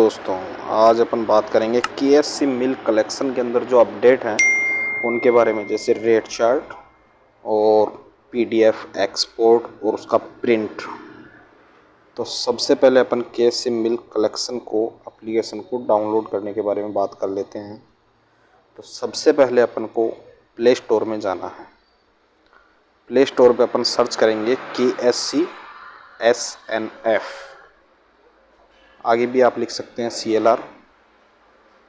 दोस्तों, आज अपन बात करेंगे केएससी मिल्क कलेक्शन के अंदर जो अपडेट हैं उनके बारे में, जैसे रेट चार्ट और पीडीएफ एक्सपोर्ट और उसका प्रिंट। तो सबसे पहले अपन केएससी मिल्क कलेक्शन को एप्लीकेशन को डाउनलोड करने के बारे में बात कर लेते हैं। तो सबसे पहले अपन को प्ले स्टोर में जाना है। प्ले स्टोर पे अपन सर्च करेंगे केएससी SNF, आगे भी आप लिख सकते हैं CLR।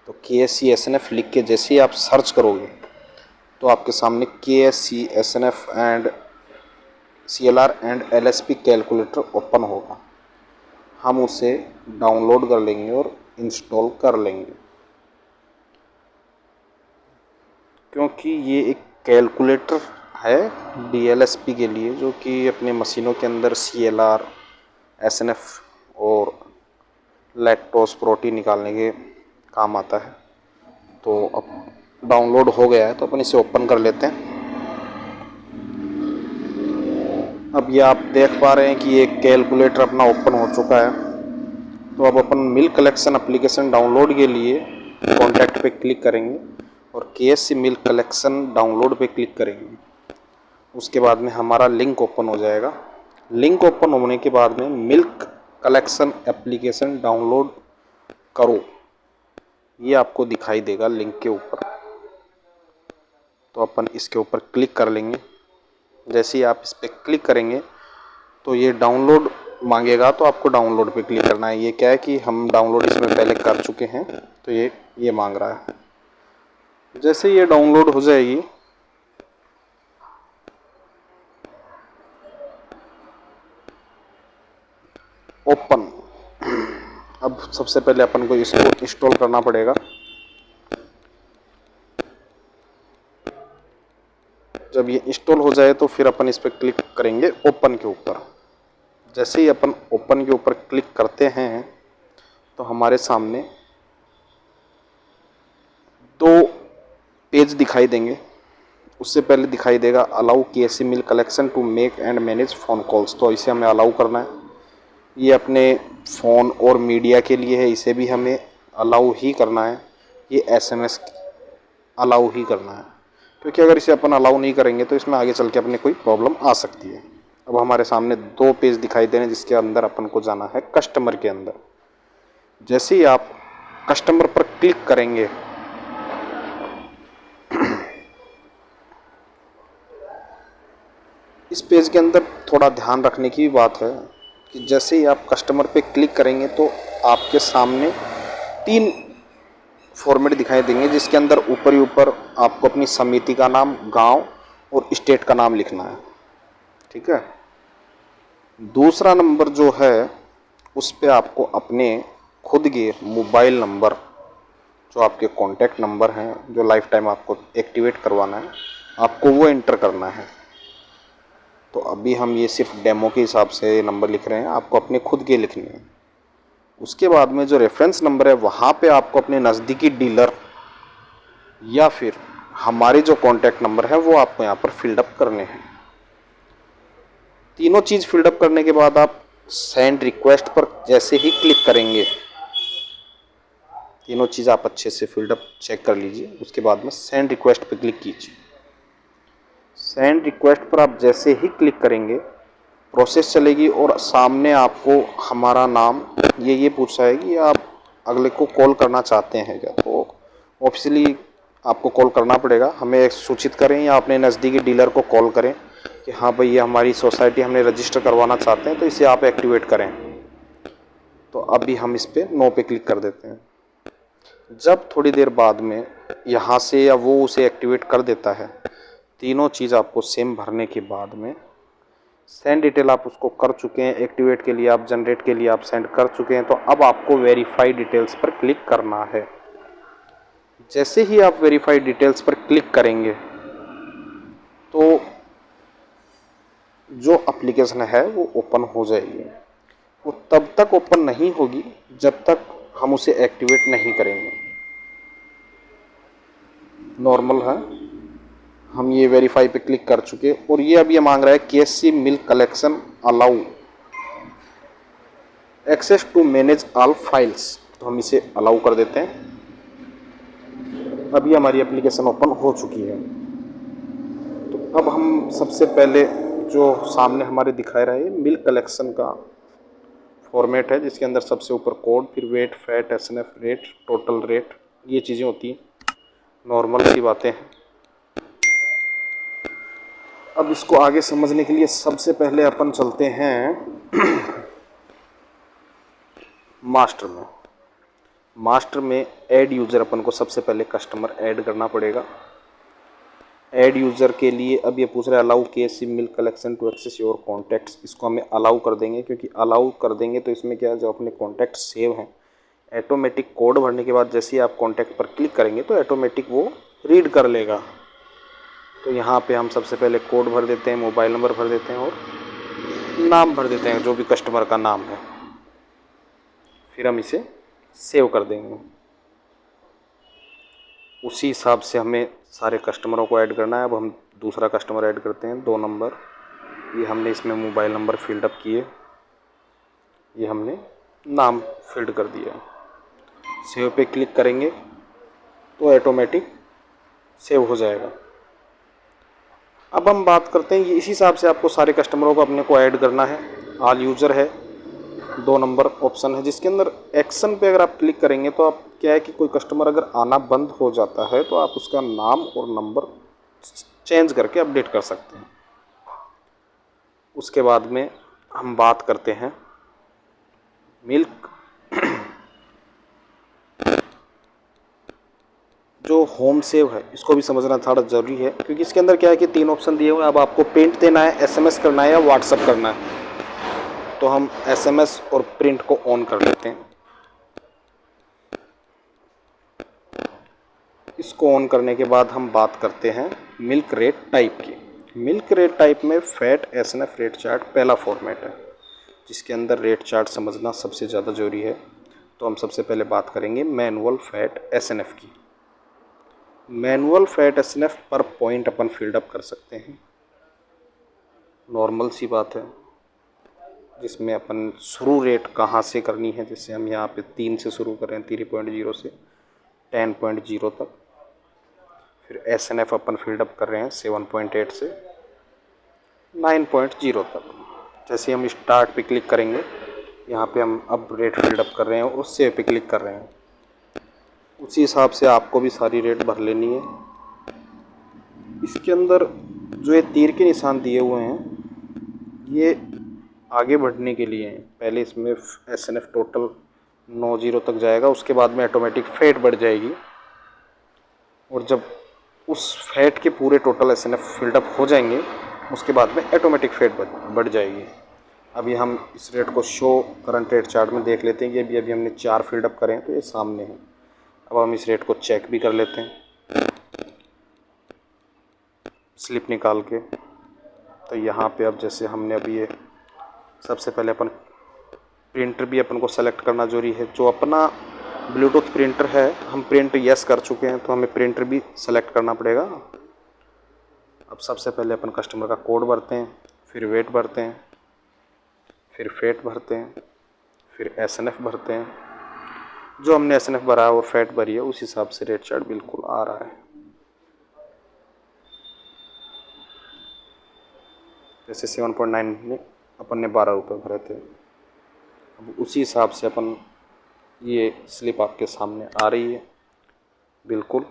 तो KSC SNF लिख के जैसे ही आप सर्च करोगे तो आपके सामने KSC SNF and CLR and LSP calculator open होगा। हम उसे डाउनलोड कर लेंगे और इंस्टॉल कर लेंगे, क्योंकि ये एक कैलकुलेटर है DLSP के लिए, जो कि अपने मशीनों के अंदर CLR SNF और लैक्टोज प्रोटीन निकालने के काम आता है। तो अब डाउनलोड हो गया है तो अपन इसे ओपन कर लेते हैं। अब ये आप देख पा रहे हैं कि ये कैलकुलेटर अपना ओपन हो चुका है। तो अब अपन मिल्क कलेक्शन एप्लीकेशन डाउनलोड के लिए कॉन्टैक्ट पे क्लिक करेंगे और KSC मिल्क कलेक्शन डाउनलोड पे क्लिक करेंगे। उसके बाद में हमारा लिंक ओपन हो जाएगा। लिंक ओपन होने के बाद में मिल्क कलेक्शन एप्लीकेशन डाउनलोड करो, ये आपको दिखाई देगा लिंक के ऊपर। तो अपन इसके ऊपर क्लिक कर लेंगे। जैसे ही आप इस पर क्लिक करेंगे तो ये डाउनलोड मांगेगा, तो आपको डाउनलोड पे क्लिक करना है। ये क्या है कि हम डाउनलोड इसमें पहले कर चुके हैं, तो ये मांग रहा है। जैसे ये डाउनलोड हो जाएगी ओपन। अब सबसे पहले अपन को इसको इंस्टॉल करना पड़ेगा। जब ये इंस्टॉल हो जाए तो फिर अपन इस पर क्लिक करेंगे ओपन के ऊपर। जैसे ही अपन ओपन के ऊपर क्लिक करते हैं तो हमारे सामने दो पेज दिखाई देंगे। उससे पहले दिखाई देगा allow KSC milk collection to make and manage phone calls. तो इसे हमें अलाउ करना है। ये अपने फ़ोन और मीडिया के लिए है, इसे भी हमें अलाउ ही करना है। ये SMS अलाउ ही करना है, क्योंकि अगर इसे अपन अलाउ नहीं करेंगे तो इसमें आगे चल के अपने कोई प्रॉब्लम आ सकती है। अब हमारे सामने दो पेज दिखाई दे रहे हैं, जिसके अंदर अपन को जाना है कस्टमर के अंदर। जैसे ही आप कस्टमर पर क्लिक करेंगे इस पेज के अंदर थोड़ा ध्यान रखने की बात है कि जैसे ही आप कस्टमर पे क्लिक करेंगे तो आपके सामने 3 फॉर्मेट दिखाई देंगे, जिसके अंदर ऊपर ही ऊपर आपको अपनी समिति का नाम, गांव और स्टेट का नाम लिखना है। ठीक है। दूसरा नंबर जो है उस पे आपको अपने खुद के मोबाइल नंबर, जो आपके कॉन्टैक्ट नंबर हैं, जो लाइफ टाइम आपको एक्टिवेट करवाना है, आपको वो एंटर करना है। तो अभी हम ये सिर्फ डेमो के हिसाब से नंबर लिख रहे हैं, आपको अपने खुद के लिखने हैं। उसके बाद में जो रेफरेंस नंबर है वहाँ पे आपको अपने नज़दीकी डीलर या फिर हमारे जो कॉन्टैक्ट नंबर है वो आपको यहाँ पर फिल्डअप करने हैं। तीनों चीज़ फिल्डअप करने के बाद आप सेंड रिक्वेस्ट पर जैसे ही क्लिक करेंगे, तीनों चीज़ आप अच्छे से फिल्डअप चेक कर लीजिए। उसके बाद में सेंड रिक्वेस्ट पर क्लिक कीजिए। सेंड रिक्वेस्ट पर आप जैसे ही क्लिक करेंगे प्रोसेस चलेगी और सामने आपको हमारा नाम ये पूछ रहा है कि आप अगले को कॉल करना चाहते हैं क्या। तो ऑब्वियसली आपको कॉल करना पड़ेगा। हमें सूचित करें या अपने नज़दीकी डीलर को कॉल करें कि हाँ भाई, ये हमारी सोसाइटी हमने रजिस्टर करवाना चाहते हैं, तो इसे आप एक्टिवेट करें। तो अभी हम इस पर नो पे क्लिक कर देते हैं। जब थोड़ी देर बाद में यहाँ से या वो उसे एक्टिवेट कर देता है, तीनों चीज़ आपको सेम भरने के बाद में सेंड डिटेल आप उसको कर चुके हैं, एक्टिवेट के लिए आप, जनरेट के लिए आप सेंड कर चुके हैं। तो अब आपको वेरीफाई डिटेल्स पर क्लिक करना है। जैसे ही आप वेरीफाई डिटेल्स पर क्लिक करेंगे तो जो एप्लीकेशन है वो ओपन हो जाएगी। वो तब तक ओपन नहीं होगी जब तक हम उसे एक्टिवेट नहीं करेंगे। नॉर्मल है। हम ये वेरीफाई पे क्लिक कर चुके और ये अब ये मांग रहा है KSC milk collection allow access to manage all files. तो हम इसे अलाउ कर देते हैं। अभी हमारी एप्लीकेशन ओपन हो चुकी है। तो अब हम सबसे पहले जो सामने हमारे दिखा रहा है मिल्क कलेक्शन का फॉर्मेट है, जिसके अंदर सबसे ऊपर कोड, फिर weight, fat, SNF rate, total rate, ये चीज़ें होती हैं, नॉर्मल सी बातें हैं। अब इसको आगे समझने के लिए सबसे पहले अपन चलते हैं मास्टर में। मास्टर में ऐड यूज़र अपन को सबसे पहले कस्टमर ऐड करना पड़ेगा। ऐड यूज़र के लिए अब ये पूछ रहा है allow KC milk collection to access your contacts. इसको हमें अलाउ कर देंगे, क्योंकि अलाउ कर देंगे तो इसमें क्या है, जो अपने कॉन्टैक्ट सेव हैं ऑटोमेटिक कोड भरने के बाद जैसे ही आप कॉन्टैक्ट पर क्लिक करेंगे तो ऑटोमेटिक वो रीड कर लेगा। तो यहाँ पे हम सबसे पहले कोड भर देते हैं, मोबाइल नंबर भर देते हैं और नाम भर देते हैं, जो भी कस्टमर का नाम है। फिर हम इसे सेव कर देंगे। उसी हिसाब से हमें सारे कस्टमरों को ऐड करना है। अब हम दूसरा कस्टमर ऐड करते हैं, 2 नंबर। ये हमने इसमें मोबाइल नंबर फील्ड अप किए, ये हमने नाम फील्ड कर दिया। सेव पे क्लिक करेंगे तो ऑटोमेटिक सेव हो जाएगा। अब हम बात करते हैं, ये इसी हिसाब से आपको सारे कस्टमरों को अपने को ऐड करना है। ऑल यूज़र है, 2 नंबर ऑप्शन है, जिसके अंदर एक्शन पे अगर आप क्लिक करेंगे तो आप क्या है कि कोई कस्टमर अगर आना बंद हो जाता है तो आप उसका नाम और नंबर चेंज करके अपडेट कर सकते हैं। उसके बाद में हम बात करते हैं मिल्क जो होम सेव है, इसको भी समझना थोड़ा ज़रूरी है, क्योंकि इसके अंदर क्या है कि 3 ऑप्शन दिए हुए हैं। अब आपको प्रिंट देना है, एसएमएस करना है या व्हाट्सएप करना है। तो हम एसएमएस और प्रिंट को ऑन कर लेते हैं। इसको ऑन करने के बाद हम बात करते हैं मिल्क रेट टाइप की। मिल्क रेट टाइप में फैट, एसएनएफ रेट चार्ट पहला फॉर्मेट है, जिसके अंदर रेट चार्ट समझना सबसे ज़्यादा ज़रूरी है। तो हम सबसे पहले बात करेंगे मैनुअल फैट एसएनएफ की। मैनुअल फैट एसएनएफ पर पॉइंट अपन फील्ड अप कर सकते हैं, नॉर्मल सी बात है, जिसमें अपन शुरू रेट कहाँ से करनी है। जैसे हम यहाँ पे 3 से शुरू कर रहे हैं, 3.0 से 10.0 तक। फिर एसएनएफ अपन फील्ड अप कर रहे हैं 7.8 से 9.0 तक। जैसे हम स्टार्ट पे क्लिक करेंगे, यहाँ पे हम अब रेट फील्ड अप कर रहे हैं और सेव पे क्लिक कर रहे हैं। उसी हिसाब से आपको भी सारी रेट भर लेनी है। इसके अंदर जो ये तीर के निशान दिए हुए हैं, ये आगे बढ़ने के लिए हैं। पहले इसमें एसएनएफ टोटल 90 तक जाएगा, उसके बाद में ऑटोमेटिक फैट बढ़ जाएगी, और जब उस फैट के पूरे टोटल एसएनएफ फील्ड अप हो जाएंगे उसके बाद में ऑटोमेटिक फैट बढ़ जाएगी। अभी हम इस रेट को शो करंट रेट चार्ट में देख लेते हैं कि अभी हमने 4 फील्ड अप करें तो ये सामने है। अब हम इस रेट को चेक भी कर लेते हैं स्लिप निकाल के। तो यहाँ पे अब जैसे हमने अभी ये सबसे पहले अपन प्रिंटर भी अपन को सेलेक्ट करना जरूरी है। जो अपना ब्लूटूथ प्रिंटर है, हम प्रिंट यस कर चुके हैं तो हमें प्रिंटर भी सेलेक्ट करना पड़ेगा। अब सबसे पहले अपन कस्टमर का कोड भरते हैं, फिर वेट भरते हैं, फिर फैट भरते हैं, फिर एसएनएफ भरते हैं। जो हमने एसएनएफ भरा है और फैट भरी है उस हिसाब से रेट चार्ट बिल्कुल आ रहा है। जैसे 7.9 में अपन ने 12 रुपये भरे थे। अब उसी हिसाब से अपन ये स्लिप आपके सामने आ रही है बिल्कुल।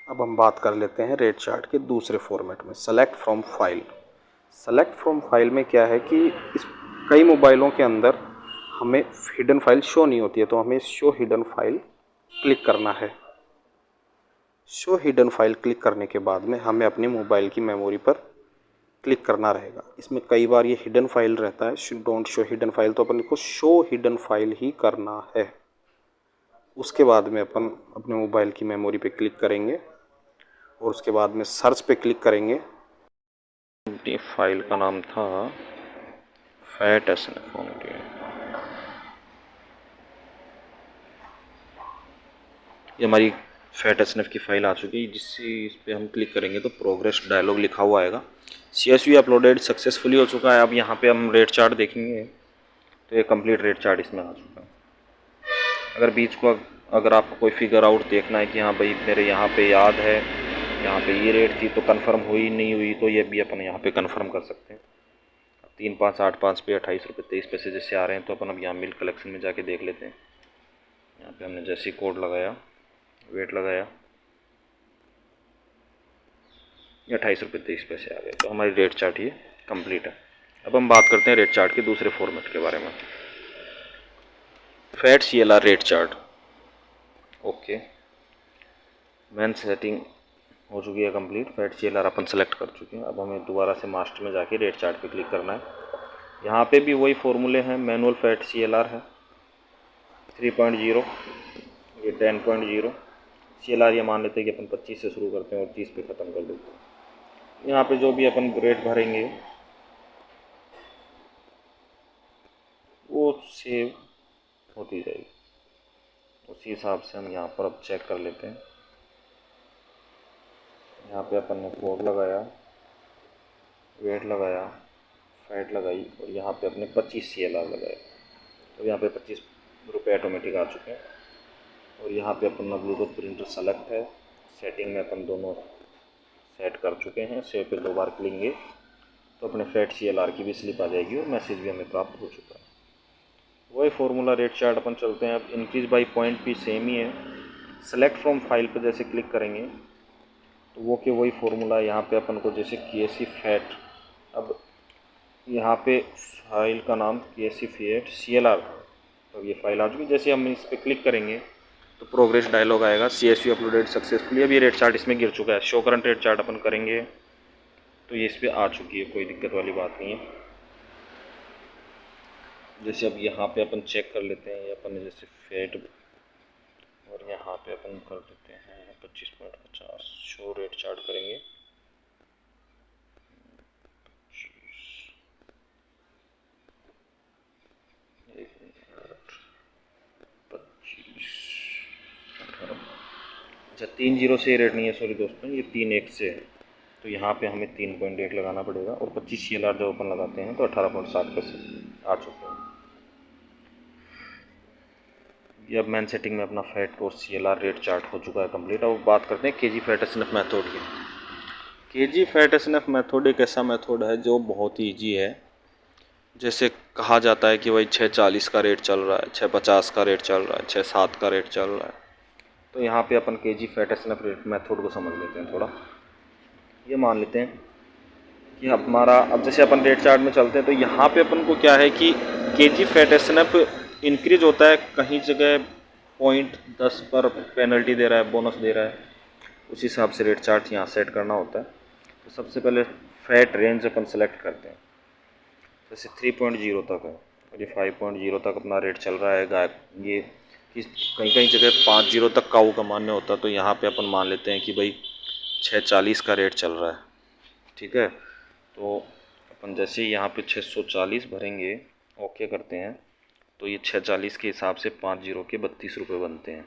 अब हम बात कर लेते हैं रेट चार्ट के दूसरे फॉर्मेट में, select from file. Select from file में क्या है कि इस कई मोबाइलों के अंदर हमें हिडन फाइल शो नहीं होती है, तो हमें शो हिडन फाइल क्लिक करना है। शो हिडन फाइल क्लिक करने के बाद में हमें अपने मोबाइल की मेमोरी पर क्लिक करना रहेगा। इसमें कई बार ये हिडन फाइल रहता है, डोंट शो हिडन फाइल, तो अपन को शो हिडन फाइल ही करना है। उसके बाद में अपन अपने मोबाइल की मेमोरी पे क्लिक करेंगे और उसके बाद में सर्च पे क्लिक करेंगे। फाइल का नाम था फैट एसएनएफ। ये हमारी फैट एसएनएफ की फाइल आ चुकी है, जिससे इस पर हम क्लिक करेंगे तो प्रोग्रेस डायलॉग लिखा हुआ आएगा। CSV अपलोडेड सक्सेसफुली हो चुका है। अब यहाँ पे हम रेट चार्ट देखेंगे तो ये कंप्लीट रेट चार्ट इसमें आ चुका है। अगर बीच को अगर आपको कोई फिगर आउट देखना है कि हाँ भाई मेरे यहाँ पे याद है यहाँ पे ये रेट थी तो कंफर्म हुई नहीं हुई, तो ये भी अपन यहाँ पे कंफर्म कर सकते हैं। 3,585 पे 28 रुपये 23 पैसे जैसे आ रहे हैं, तो अपन अब यहाँ मिल्क कलेक्शन में जाके देख लेते हैं। यहाँ पे हमने जैसे कोड लगाया, वेट लगाया, ये 28 रुपये 23 पैसे आ गए, तो हमारी रेट चार्ट ये कंप्लीट है। अब हम बात करते हैं रेट चार्ट के दूसरे फॉर्मेट के बारे में, fat CLR rate chart. Okay, main setting हो चुकी है कंप्लीट, फैट CLR अपन सेलेक्ट कर चुके हैं। अब हमें दोबारा से मास्टर में जाके रेट चार्ट पे क्लिक करना है। यहाँ पे भी वही फॉर्मूले हैं, मैनुअल फैट CLR है 3.0, ये 10.0। CLR ये मान लेते हैं कि अपन 25 से शुरू करते हैं और 30 पे ख़त्म कर देते हैं। यहाँ पे जो भी अपन रेट भरेंगे वो सेव होती जाएगी, उसी हिसाब से हम यहाँ पर अब चेक कर लेते हैं। यहाँ पे अपन ने कोड लगाया, वेट लगाया, फैट लगाई और यहाँ पे अपने 25 CLR लगाए, तो यहाँ पे 25 रुपये ऑटोमेटिक आ चुके हैं। और यहाँ पे अपन ब्लूटूथ प्रिंटर सेलेक्ट है, सेटिंग में अपन दोनों सेट कर चुके हैं। सेव पे 2 बार क्लिकेंगे तो अपने फैट CLR की भी स्लिप आ जाएगी और मैसेज भी हमें प्राप्त हो चुका है। वही फॉर्मूला रेट चार्ट अपन चलते हैं। अब इंक्रीज बाई पॉइंट भी सेम ही है, सेलेक्ट फ्रॉम फाइल पे जैसे क्लिक करेंगे तो वो के वही फॉर्मूला यहाँ पे अपन को जैसे KC फैट, अब यहाँ पे फाइल का नाम KC फैट CLR, तो ये फाइल आ चुकी। जैसे हम इस पर क्लिक करेंगे तो प्रोग्रेस डायलॉग आएगा, CSV अपलोडेड सक्सेसफुली। अब ये रेट चार्ट इसमें गिर चुका है। शो करंट रेट चार्ट अपन करेंगे तो ये इस पर आ चुकी है, कोई दिक्कत वाली बात नहीं है। जैसे अब यहाँ पे अपन चेक कर लेते हैं, ये अपन ने जैसे फैट और यहाँ पे अपन कर देते हैं 25.50, शो रेट चार्ट करेंगे 25, 18। अच्छा 3 0 से रेट नहीं है, सॉरी दोस्तों, ये 3 1 से है, तो यहाँ पे हमें 3.1 लगाना पड़ेगा। और 25 CLR जब अपन लगाते हैं तो 18.7 पैसे आ चुके हैं। ये अब मैन सेटिंग में अपना फैट और CLR रेट चार्ट हो चुका है कंप्लीट। अब बात करते हैं KG फैट SNF मेथड की। KG फैट SNF मेथड एक ऐसा मेथड है जो बहुत ही ईजी है। जैसे कहा जाता है कि भाई 6.40 का रेट चल रहा है, 6.50 का रेट चल रहा है, 6.7 का रेट चल रहा है, तो यहाँ पे अपन KG fat SNF rate method को समझ लेते हैं थोड़ा। ये मान लेते हैं कि हमारा, अब जैसे अपन रेट चार्ट में चलते हैं तो यहाँ पे अपन को क्या है कि KG फैट SNF इंक्रीज होता है, कहीं जगह 0.10 पर पेनल्टी दे रहा है, बोनस दे रहा है, उस हिसाब से रेट चार्ट यहाँ सेट करना होता है। तो सबसे पहले फैट रेंज अपन सेलेक्ट करते हैं, जैसे 3.0 तक है और ये 5.0 तक अपना रेट चल रहा है। ये कहीं कहीं जगह 5.0 तक काऊ का मान्य होता है, तो यहाँ पे अपन मान लेते हैं कि भाई 6.40 का रेट चल रहा है, ठीक है। तो अपन जैसे यहाँ पे 640 भरेंगे, ओके करते हैं, तो ये 6.40 के हिसाब से 5 0 के 32 रुपये बनते हैं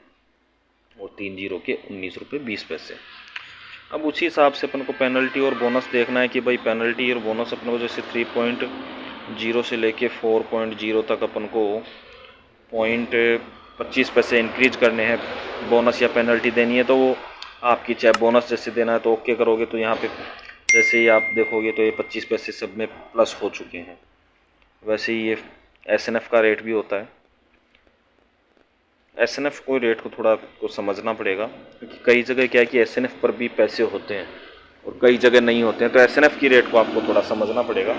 और 3 0 के 19 रुपये 20 पैसे। अब उसी हिसाब से अपन को पेनल्टी और बोनस देखना है कि भाई पेनल्टी और बोनस अपन को जैसे 3.0 से लेके 4.0 तक अपन को 0.25 पैसे इंक्रीज करने हैं, बोनस या पेनल्टी देनी है। तो वो आपकी चाहे बोनस जैसे देना है तो ओके करोगे, तो यहाँ पे जैसे ही आप देखोगे तो ये 25 पैसे सब में प्लस हो चुके हैं। वैसे ही ये SNF का रेट भी होता है। SNF को रेट को थोड़ा को समझना पड़ेगा, क्योंकि कई जगह क्या है कि SNF पर भी पैसे होते हैं और कई जगह नहीं होते हैं, तो SNF की रेट को आपको थोड़ा समझना पड़ेगा।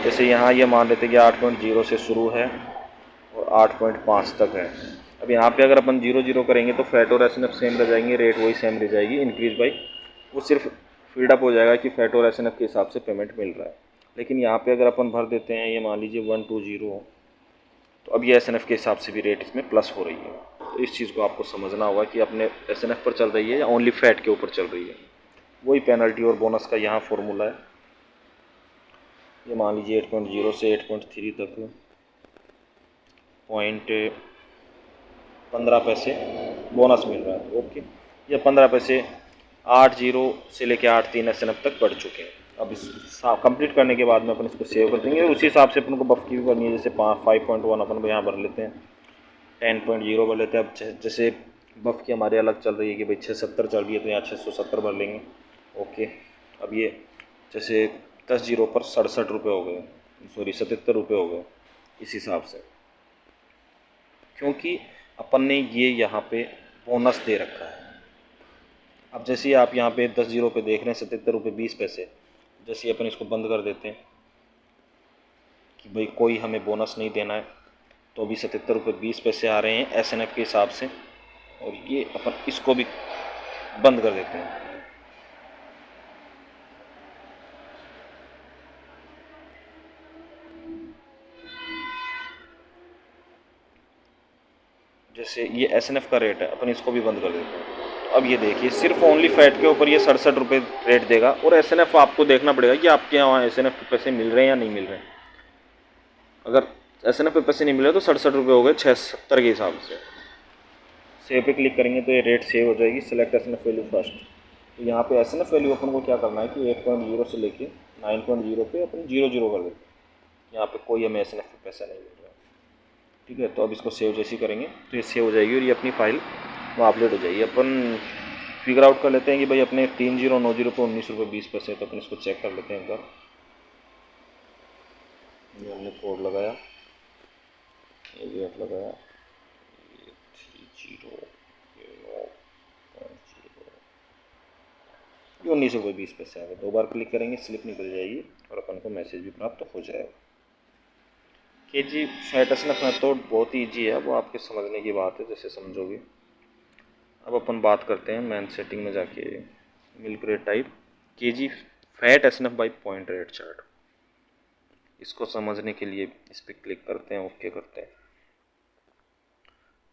जैसे यहाँ ये मान लेते हैं कि 8.0 से शुरू है और 8.5 तक है। अब यहाँ पे अगर अपन 0 करेंगे तो फैट और SNF सेम रह जाएंगे, रेट वही सेम रह जाएगी, इंक्रीज बाई वो सिर्फ फीडअप हो जाएगा कि फैट और SNF के हिसाब से पेमेंट मिल रहा है। लेकिन यहाँ पे अगर अपन भर देते हैं, ये मान लीजिए 120, तो अब ये SNF के हिसाब से भी रेट इसमें प्लस हो रही है। तो इस चीज़ को आपको समझना होगा कि अपने SNF पर चल रही है या ओनली फैट के ऊपर चल रही है। वही पेनल्टी और बोनस का यहाँ फॉर्मूला है। ये मान लीजिए 8.0 से 8.3 तक 0.15 पैसे बोनस मिल रहा है, ओके। ये 15 पैसे 8.0 से लेके 8.3 SNF तक बढ़ चुके हैं। अब इस कंप्लीट करने के बाद में अपन इसको सेव कर देंगे और उसी हिसाब से अपन को बफ की भी करनी है। जैसे 5.1 अपन यहाँ भर लेते हैं, 10.0 भर लेते हैं। अब जैसे बफ़ की हमारे अलग चल रही है कि भाई 670 चल रही है तो यहाँ 670 भर लेंगे। ओके, अब ये जैसे 10 जीरो पर 67 रुपये हो गए, सॉरी 77 रुपये हो गए इस हिसाब से, क्योंकि अपन ने ये यहाँ पे बोनस दे रखा है। अब जैसे आप यहाँ पे 10 जीरो पे देख रहे हैं 77 रुपये 20 पैसे, जैसे अपन इसको बंद कर देते हैं कि भाई कोई हमें बोनस नहीं देना है, तो अभी 77 रुपये 20 पैसे आ रहे हैं SNF के हिसाब से, और ये अपन इसको भी बंद कर देते हैं। जैसे ये SNF का रेट है, अपन इसको भी बंद कर देते हैं। तो अब ये देखिए सिर्फ ओनली फैट के ऊपर ये 67 रुपये रेट देगा, और SNF आपको देखना पड़ेगा कि आपके यहाँ SNF पे पैसे मिल रहे हैं या नहीं मिल रहे हैं। अगर SNF पे पैसे नहीं मिल रहे तो 67 रुपये हो गए 670 के हिसाब से। सेव पे क्लिक करेंगे तो ये रेट सेव हो जाएगी। सिलेक्ट SNF वैल्यू फर्स्ट, तो यहाँ पे SNF वैल्यू अपन को क्या करना है कि 8.0 से लेके 9.0 पे अपन 0 कर देते हैं। यहाँ पे कोई हमें SNF पे पैसा नहीं मिल रहा है, ठीक है। तो अब इसको सेव जैसे ही करेंगे तो ये सेव हो जाएगी और ये अपनी फाइल वहाँ अपलोड हो जाएगी। अपन फिगर आउट कर लेते हैं कि भाई अपने 3090 पे 19 रुपये 20 पैसे, तो अपन इसको चेक कर लेते हैं एक बार। ये हमने कोड लगाया, ये वेट लगाया, ये 30 ये 19 रुपये 20 पैसे आ गए। 2 बार क्लिक करेंगे स्लिप निकल जाएगी और अपन को मैसेज भी प्राप्त हो जाएगा। KG फैट SNF मेथड बहुत ही ईजी है, वो आपके समझने की बात है, जैसे समझोगे। अब अपन बात करते हैं मेन सेटिंग में जाके, milk rate type KG fat SNF by point rate chart. इसको समझने के लिए इस पर क्लिक करते हैं, ओके करते हैं,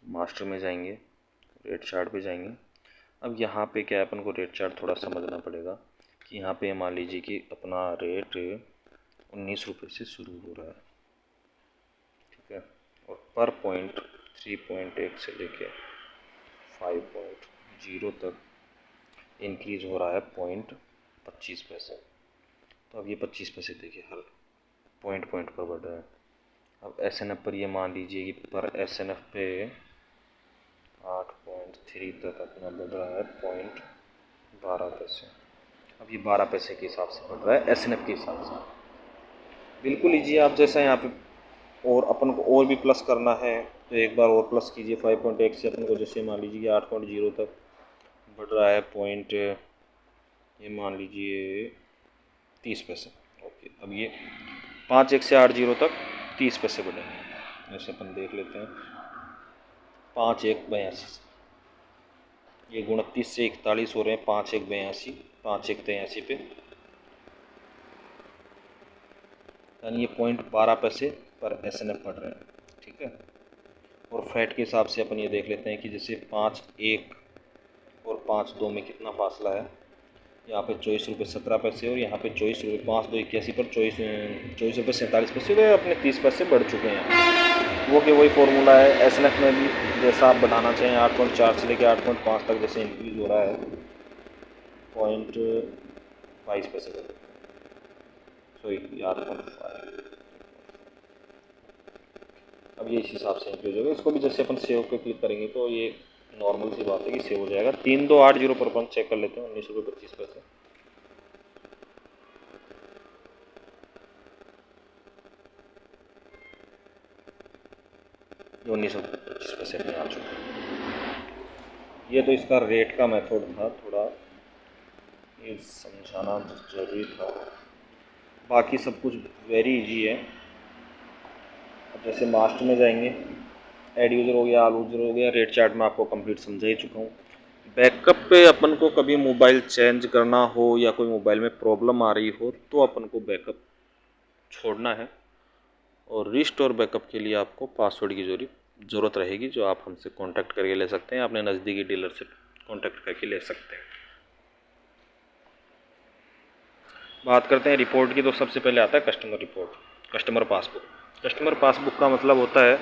मास्टर में जाएंगे, रेट चार्ट पे जाएंगे। अब यहाँ पे क्या है, अपन को रेट चार्ट थोड़ा समझना पड़ेगा कि यहाँ पे मान लीजिए कि अपना रेट 19 रुपये से शुरू हो रहा है, ठीक है, और पर पॉइंट 3.1 से लेके 5.0 तक इंक्रीज हो रहा है 0.25 पैसे। तो अब ये 25 पैसे देखिए हर पॉइंट पर बढ़ रहा है। अब SNF पर ये मान लीजिए कि पर SNF पे 8.3 तक अपना बढ़ रहा है 0.12 पैसे। अब ये 12 पैसे के हिसाब से बढ़ रहा है SNF के हिसाब से। बिल्कुल लीजिए आप जैसा यहाँ पे, और अपन को और भी प्लस करना है तो एक बार और प्लस कीजिए। 5.1 से अपन को जैसे मान लीजिए कि 8.0 तक बढ़ रहा है पॉइंट, ये मान लीजिए 30 पैसे। ओके, अब ये 5.1 से 8.0 तक 30 पैसे बढ़ेंगे। जैसे अपन देख लेते हैं 5.1 82, ये 29 से 41 हो रहे हैं, 5.1 82, 5.1 83 पे, यानी ये 0.12 पैसे पर SNF बढ़ रहे हैं, ठीक है। और फैट के हिसाब से अपन ये देख लेते हैं कि जैसे 5.1 और 5.2 में कितना फासला है। यहाँ पे 24 रुपये 17 पैसे और यहाँ पे 24 रुपये 5.2 81 पर 24 रुपये 47 पैसे, तो अपने 30 पैसे बढ़ चुके हैं। वो कि वही फॉर्मूला है SNF में भी, जैसा आप बढ़ाना चाहें 8.4 से लेकर 8.5 तक जैसे इंक्रीज हो रहा है 0.22 पैसे का, सॉरी 8.5। अब ये इस हिसाब से इंक्रीज होगा। इसको भी जैसे अपन सेव पे क्लिक करेंगे तो ये नॉर्मल सी बात है कि सेव हो जाएगा। 3280 पर अपन चेक कर लेते हैं 19 रुपये 25 पैसे। ये 19 रुपये 25 पैसे में आ चुका है। ये तो इसका रेट का मेथड था, थोड़ा ये समझाना जरूरी था। बाकी सब कुछ वेरी इजी है। अब जैसे मास्टर में जाएंगे, एड यूज़र हो गया, ऑल यूज़र हो गया, रेट चार्ट में आपको कंप्लीट समझा ही चुका हूँ। बैकअप पे अपन को कभी मोबाइल चेंज करना हो या कोई मोबाइल में प्रॉब्लम आ रही हो तो अपन को बैकअप छोड़ना है, और रिस्टोर बैकअप के लिए आपको पासवर्ड की ज़रूरत रहेगी, जो आप हमसे कांटेक्ट करके ले सकते हैं, अपने नज़दीकी डीलर से कांटेक्ट करके ले सकते हैं। बात करते हैं रिपोर्ट की, तो सबसे पहले आता है customer report, customer passbook. Customer passbook का मतलब होता है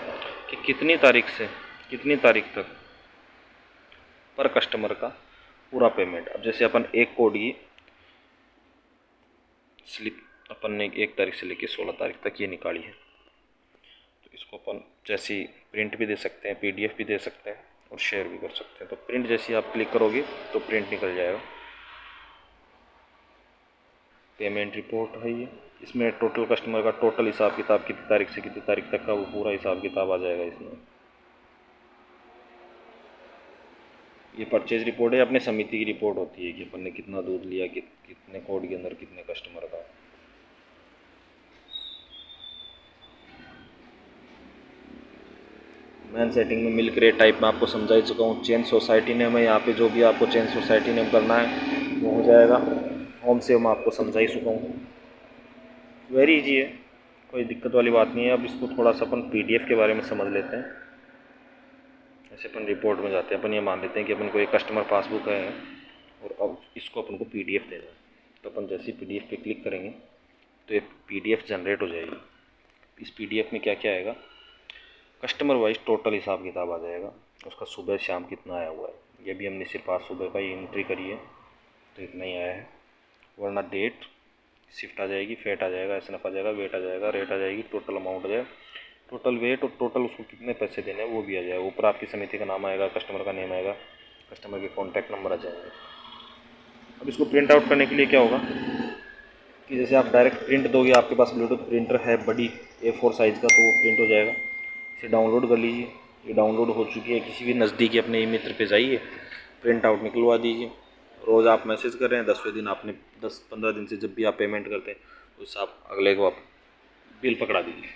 कि कितनी तारीख से कितनी तारीख तक पर कस्टमर का पूरा पेमेंट। अब जैसे अपन एक कोड की स्लिप अपन ने 1 तारीख से लेकर 16 तारीख तक ये निकाली है, तो इसको अपन जैसे ही प्रिंट भी दे सकते हैं, PDF भी दे सकते हैं और शेयर भी कर सकते हैं। तो प्रिंट जैसे आप क्लिक करोगे तो प्रिंट निकल जाएगा। पेमेंट रिपोर्ट है ये, इसमें टोटल कस्टमर का टोटल हिसाब किताब कितनी तारीख से कितनी तारीख तक का वो पूरा हिसाब किताब आ जाएगा इसमें। ये परचेज रिपोर्ट है, अपने समिति की रिपोर्ट होती है कि अपन ने कितना दूध लिया, कितने कोड के अंदर कितने कस्टमर का। मैन सेटिंग में मिल्क रेट टाइप में आपको समझा ही चुका हूँ। चेन सोसाइटी नेम है यहाँ पे, जो भी आपको चेन सोसाइटी नेम करना है वो हो जाएगा। होम से मैं आपको समझा ही चुका हूँ, वेरी इजी है, कोई दिक्कत वाली बात नहीं है। अब इसको थोड़ा सा अपन PDF के बारे में समझ लेते हैं। जैसे अपन रिपोर्ट में जाते हैं, अपन ये मान लेते हैं कि अपन को एक कस्टमर पासबुक है और अब इसको अपन को PDF देना है। तो अपन जैसे ही PDF पे क्लिक करेंगे तो एक PDF जनरेट हो जाएगी। इस PDF में क्या क्या आएगा, कस्टमर वाइज टोटल हिसाब किताब आ जाएगा, उसका सुबह शाम कितना आया हुआ है। ये भी हमने सिर्फ आज सुबह का ही एंट्री करी है तो इतना ही आया है। वरना डेट, शिफ्ट आ जाएगी, फेट आ जाएगा, एसएनएफ आ जाएगा, वेट आ जाएगा, रेट आ जाएगी, टोटल अमाउंट आ जाएगा, टोटल वेट और टोटल उसको कितने पैसे देने हैं वो भी आ जाएगा। ऊपर आपकी समिति का नाम आएगा, कस्टमर का नेम आएगा, कस्टमर के कॉन्टैक्ट नंबर आ जाएंगे। अब इसको प्रिंट आउट करने के लिए क्या होगा कि जैसे आप डायरेक्ट प्रिंट दोगे, आपके पास ब्लूटूथ प्रिंटर है बड़ी A4 साइज़ का, तो वो प्रिंट हो जाएगा। इसे डाउनलोड कर लीजिए, ये डाउनलोड हो चुकी है। किसी भी नज़दीकी अपने मित्र पे जाइए, प्रिंट आउट निकलवा दीजिए। रोज़ आप मैसेज कर रहे हैं, 10वें दिन आपने 10-15 दिन से जब भी आप पेमेंट करते हैं उससे आप अगले को आप बिल पकड़ा दीजिए।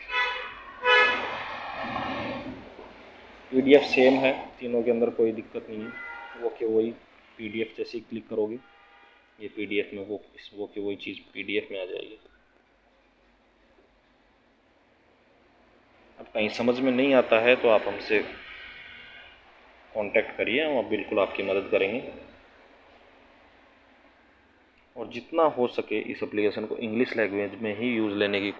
PDF सेम है तीनों के अंदर, कोई दिक्कत नहीं है। वो के वही PDF जैसे ही क्लिक करोगे ये PDF में वो के वही चीज़ PDF में आ जाएगी। अब कहीं समझ में नहीं आता है तो आप हमसे कांटेक्ट करिए, हम बिल्कुल आपकी मदद करेंगे। और जितना हो सके इस एप्लीकेशन को इंग्लिश लैंग्वेज में ही यूज़ लेने की